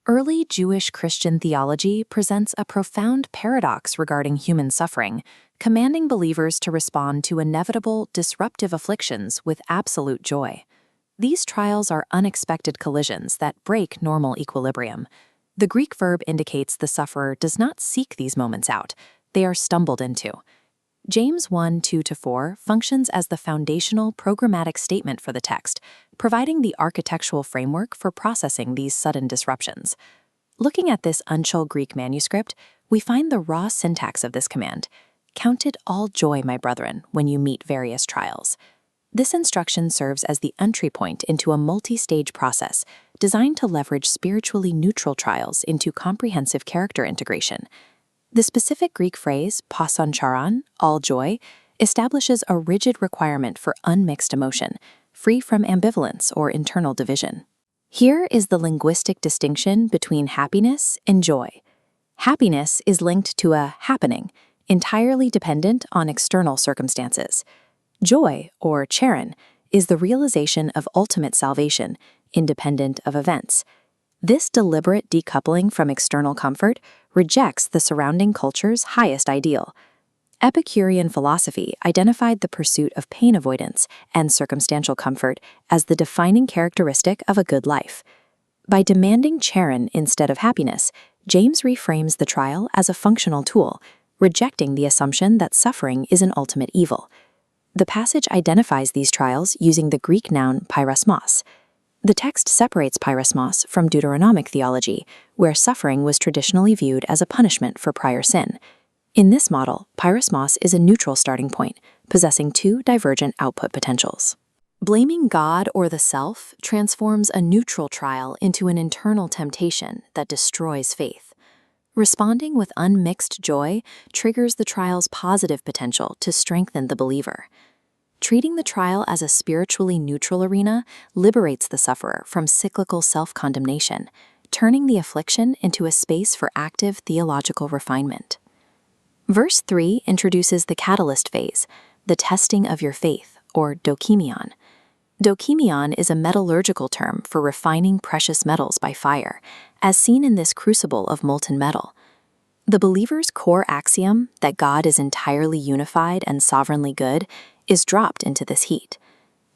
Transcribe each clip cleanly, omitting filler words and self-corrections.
Early Jewish Christian theology presents a profound paradox regarding human suffering, commanding believers to respond to inevitable, disruptive afflictions with absolute joy. These trials are unexpected collisions that break normal equilibrium. The Greek verb indicates the sufferer does not seek these moments out, they are stumbled into. James 1:2-4 functions as the foundational programmatic statement for the text, providing the architectural framework for processing these sudden disruptions. Looking at this uncial Greek manuscript, we find the raw syntax of this command: "Count it all joy, my brethren, when you meet various trials." This instruction serves as the entry point into a multi-stage process designed to leverage spiritually neutral trials into comprehensive character integration. The specific Greek phrase, "pason charan," all joy, establishes a rigid requirement for unmixed emotion, free from ambivalence or internal division. Here is the linguistic distinction between happiness and joy. Happiness is linked to a happening, entirely dependent on external circumstances. Joy, or charan, is the realization of ultimate salvation, independent of events. This deliberate decoupling from external comfort rejects the surrounding culture's highest ideal. Epicurean philosophy identified the pursuit of pain avoidance and circumstantial comfort as the defining characteristic of a good life. By demanding charan instead of happiness, James reframes the trial as a functional tool, rejecting the assumption that suffering is an ultimate evil. The passage identifies these trials using the Greek noun pyrasmos. The text separates pyrasmos from Deuteronomic theology, where suffering was traditionally viewed as a punishment for prior sin. In this model, pyrasmos is a neutral starting point, possessing two divergent output potentials. Blaming God or the self transforms a neutral trial into an internal temptation that destroys faith. Responding with unmixed joy triggers the trial's positive potential to strengthen the believer. Treating the trial as a spiritually neutral arena liberates the sufferer from cyclical self-condemnation, turning the affliction into a space for active theological refinement. Verse 3 introduces the catalyst phase, the testing of your faith, or dokimion. Dokimion is a metallurgical term for refining precious metals by fire, as seen in this crucible of molten metal. The believer's core axiom that God is entirely unified and sovereignly good is dropped into this heat.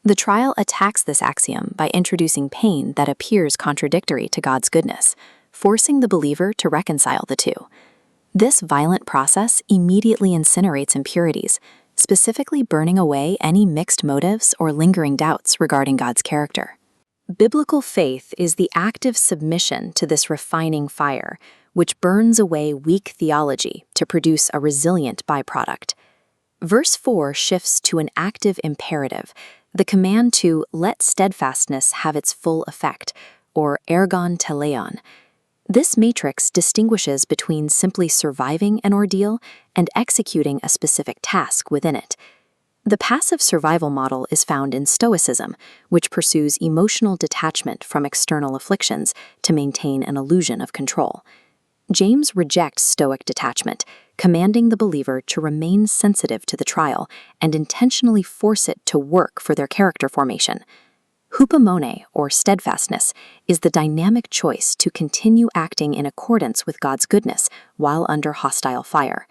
The trial attacks this axiom by introducing pain that appears contradictory to God's goodness, forcing the believer to reconcile the two. This violent process immediately incinerates impurities, specifically burning away any mixed motives or lingering doubts regarding God's character. Biblical faith is the active submission to this refining fire, which burns away weak theology to produce a resilient byproduct. Verse 4 shifts to an active imperative, the command to let steadfastness have its full effect, or ergon teleon. This matrix distinguishes between simply surviving an ordeal and executing a specific task within it. The passive survival model is found in Stoicism, which pursues emotional detachment from external afflictions to maintain an illusion of control. James rejects Stoic detachment, commanding the believer to remain sensitive to the trial and intentionally force it to work for their character formation. Hupomone, or steadfastness, is the dynamic choice to continue acting in accordance with God's goodness while under hostile fire.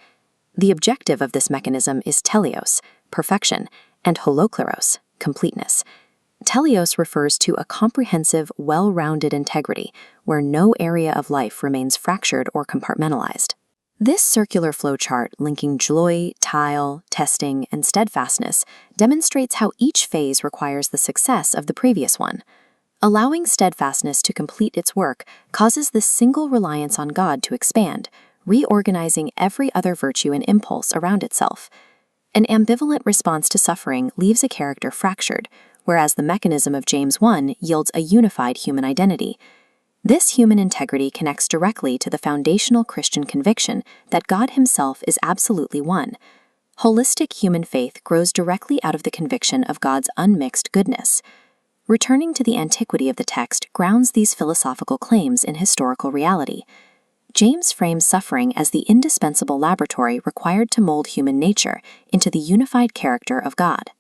The objective of this mechanism is teleos, perfection, and holokleros, completeness. Teleos refers to a comprehensive, well-rounded integrity where no area of life remains fractured or compartmentalized. This circular flowchart linking joy, tile, testing, and steadfastness demonstrates how each phase requires the success of the previous one. Allowing steadfastness to complete its work causes this single reliance on God to expand, reorganizing every other virtue and impulse around itself. An ambivalent response to suffering leaves a character fractured, whereas the mechanism of James 1 yields a unified human identity. This human integrity connects directly to the foundational Christian conviction that God himself is absolutely one. Holistic human faith grows directly out of the conviction of God's unmixed goodness. Returning to the antiquity of the text grounds these philosophical claims in historical reality. James frames suffering as the indispensable laboratory required to mold human nature into the unified character of God.